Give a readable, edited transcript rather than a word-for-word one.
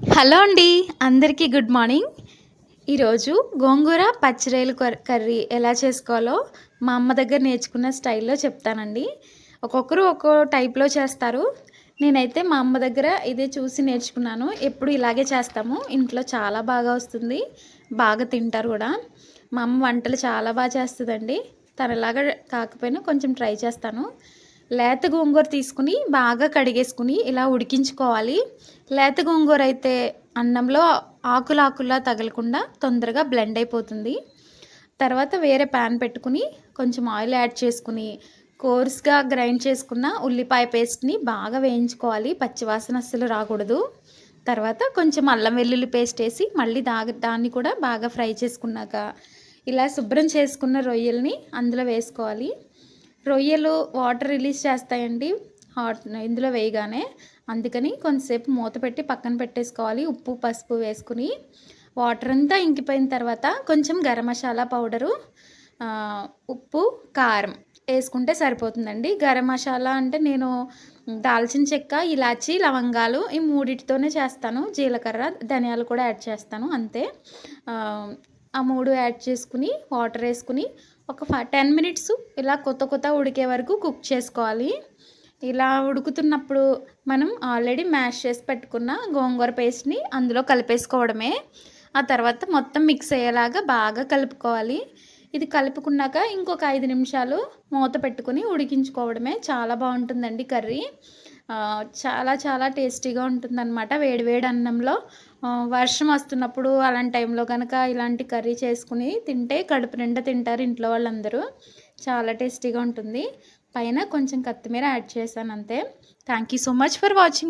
Hello అండి. అందరికీ good morning. ఈరోజు గోంగూర పచ్చిరొయ్యలు కర్రీ ఎలా చేసుకోవాలో మా అమ్మ దగ్గర నేర్చుకున్న స్టైల్‌లో చెప్తానండి. ఒక్కొక్కరు ఒక్కో టైప్‌లో చేస్తారు. నేనైతే మా అమ్మ దగ్గర ఇదే చూసి నేర్చుకున్నాను. ఎప్పుడు ఇలాగే చేస్తాము. ఇంట్లో చాలా బాగా వస్తుంది. బాగా తింటారు గూడా. మా అమ్మ వంటలు చాలా చేస్తదండి. తనలాగా కాకపోయినా కొంచెం ట్రై చేస్తాను. లేత గోంగూర తీసుకుని బాగా కడిగేసుకుని ఇలా ఉడికించుకోవాలి. లేత గోంగూర అయితే అన్నంలో ఆకులా తగలకుండా తొందరగా బ్లెండ్ అయిపోతుంది. తర్వాత వేరే ప్యాన్ పెట్టుకుని కొంచెం ఆయిల్ యాడ్ చేసుకుని కోర్స్‌గా గ్రైండ్ చేసుకున్న ఉల్లిపాయ పేస్ట్‌ని బాగా వేయించుకోవాలి. పచ్చివాసన అస్సలు రాకూడదు. తర్వాత కొంచెం అల్లం వెల్లుల్లి పేస్ట్ వేసి మళ్ళీ దాన్ని కూడా బాగా ఫ్రై చేసుకున్నాక ఇలా శుభ్రం చేసుకున్న రొయ్యల్ని అందులో వేసుకోవాలి. రొయ్యలు వాటర్ రిలీజ్ చేస్తాయండి ఇందులో వేయగానే. అందుకని కొంతసేపు మూత పెట్టి పక్కన పెట్టేసుకోవాలి. ఉప్పు, పసుపు వేసుకుని వాటర్ అంతా ఇంకిపోయిన తర్వాత కొంచెం గరం మసాలా పౌడరు, ఉప్పు, కారం వేసుకుంటే సరిపోతుందండి. గరం మసాలా అంటే నేను దాల్చిన చెక్క, ఇలాచి, లవంగాలు ఈ మూడిటితోనే చేస్తాను. జీలకర్ర, ధనియాలు కూడా యాడ్ చేస్తాను అంతే. ఆ 3 యాడ్ చేసుకుని వాటర్ వేసుకుని ఒక 10 మినిట్స్ ఇలా కొత్త ఉడికే వరకు కుక్ చేసుకోవాలి. ఇలా ఉడుకుతున్నప్పుడు మనం ఆల్రెడీ మ్యాష్ చేసి పెట్టుకున్న గోంగూర పేస్ట్‌ని అందులో కలిపేసుకోవడమే. ఆ తర్వాత మొత్తం మిక్స్ అయ్యేలాగా బాగా కలుపుకోవాలి. ఇది కలుపుకున్నాక ఇంకొక 5 నిమిషాలు మూత పెట్టుకొని ఉడికించుకోవడమే. చాలా బాగుంటుందండి కర్రీ. చాలా టేస్టీగా ఉంటుందన్నమాట. వేడి వేడి అన్నంలో వర్షం వస్తున్నప్పుడు అలాంటి టైంలో కనుక ఇలాంటి కర్రీ చేసుకుని తింటే కడుపు నిండా తింటారు ఇంట్లో వాళ్ళందరూ. చాలా టేస్టీగా ఉంటుంది. పైన కొంచెం కొత్తిమీర యాడ్ చేశాను అంతే. Thank you so much for watching my